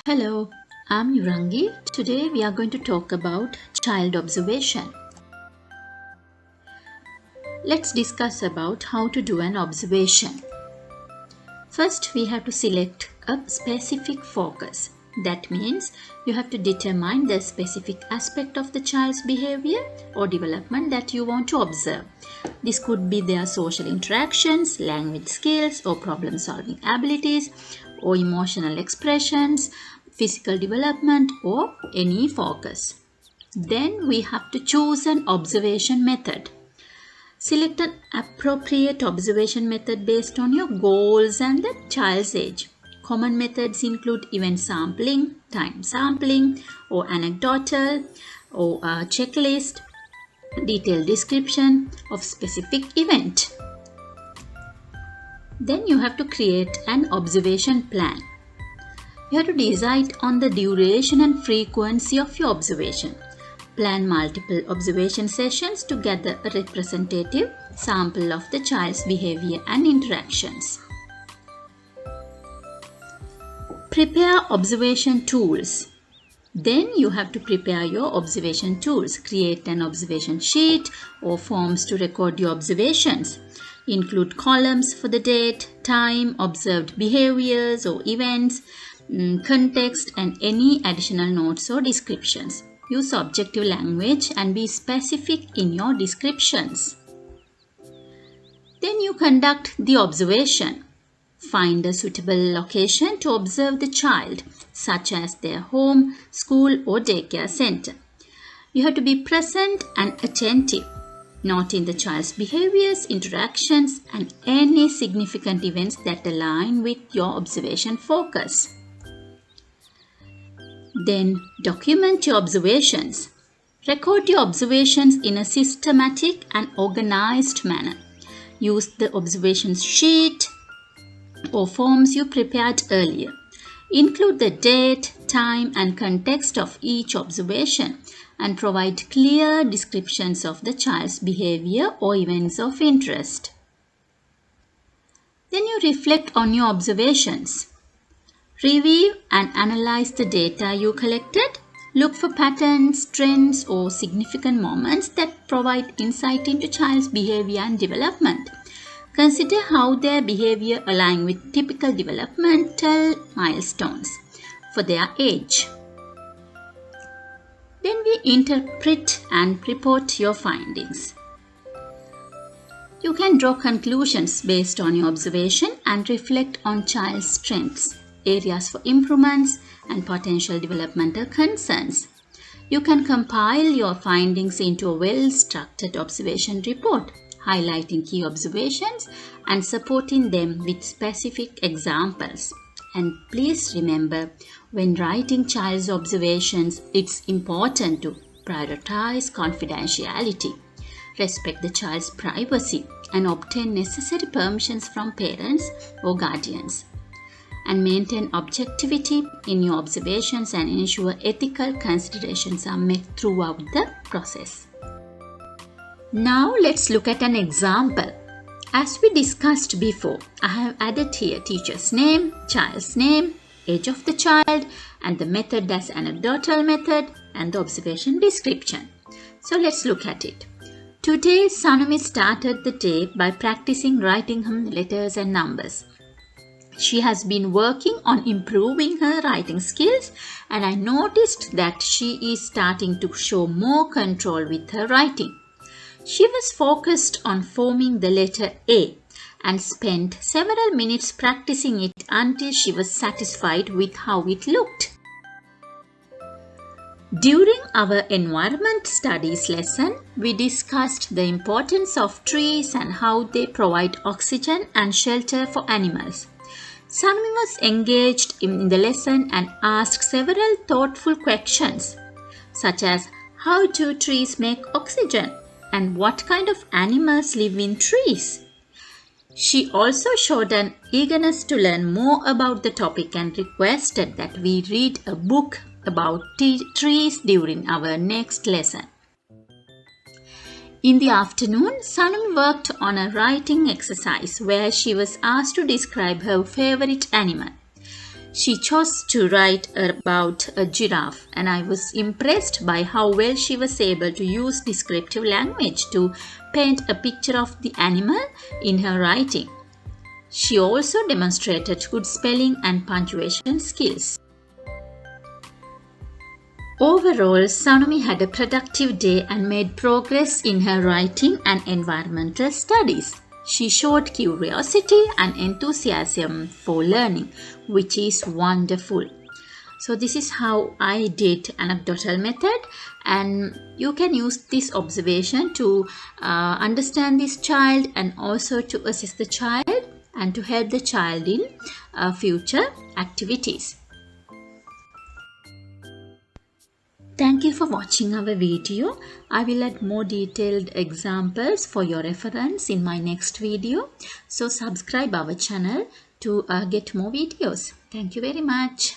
Hello, I'm Yurangi. Today we are going to talk about child observation. Let's discuss about how to do an observation. First, we have to select a specific focus. That means you have to determine the specific aspect of the child's behavior or development that you want to observe. This could be their social interactions, language skills, or problem solving abilities, or emotional expressions, physical development, or any focus. Then we have to choose an observation method. Select an appropriate observation method based on your goals and the child's age. Common methods include event sampling, time sampling, or anecdotal, or a checklist, detailed description of specific event. Then you have to create an observation plan. You have to decide on the duration and frequency of your observation. Plan multiple observation sessions to gather a representative sample of the child's behavior and interactions. Prepare observation tools. Then you have to prepare your observation tools. Create an observation sheet or forms to record your observations. Include columns for the date, time, observed behaviors or events, context, and any additional notes or descriptions. Use objective language and be specific in your descriptions. Then you conduct the observation. Find a suitable location to observe the child, such as their home, school, or daycare center. You have to be present and attentive, noting the child's behaviors, interactions, and any significant events that align with your observation focus. Then document your observations. Record your observations in a systematic and organized manner. Use the observations sheet or forms you prepared earlier. Include the date, time, and context of each observation and provide clear descriptions of the child's behavior or events of interest. Then you reflect on your observations. Review and analyze the data you collected. Look for patterns, trends, or significant moments that provide insight into child's behavior and development. Consider how their behavior aligns with typical developmental milestones for their age. Then we interpret and report your findings. You can draw conclusions based on your observation and reflect on child's strengths, areas for improvements, and potential developmental concerns. You can compile your findings into a well-structured observation report, highlighting key observations and supporting them with specific examples. And please remember, when writing child's observations, it's important to prioritize confidentiality, respect the child's privacy, and obtain necessary permissions from parents or guardians. And maintain objectivity in your observations and ensure ethical considerations are met throughout the process. Now let's look at an example. As we discussed before, I have added here teacher's name, child's name, age of the child, and the method as anecdotal method and the observation description. So let's look at it. Today, Sanumi started the day by practicing writing her letters and numbers. She has been working on improving her writing skills, and I noticed that she is starting to show more control with her writing. She was focused on forming the letter A and spent several minutes practicing it until she was satisfied with how it looked. During our environment studies lesson, we discussed the importance of trees and how they provide oxygen and shelter for animals. Sanumi was engaged in the lesson and asked several thoughtful questions, such as how do trees make oxygen and what kind of animals live in trees. She also showed an eagerness to learn more about the topic and requested that we read a book about trees during our next lesson. In the afternoon, Sanumi worked on a writing exercise where she was asked to describe her favorite animal. She chose to write about a giraffe, and I was impressed by how well she was able to use descriptive language to paint a picture of the animal in her writing. She also demonstrated good spelling and punctuation skills. Overall, Sanumi had a productive day and made progress in her writing and environmental studies. She showed curiosity and enthusiasm for learning, which is wonderful. So this is how I did anecdotal method, and you can use this observation to understand this child and also to assist the child and to help the child in future activities. Thank you for watching our video. I will add more detailed examples for your reference in my next video. So subscribe our channel to get more videos. Thank you very much.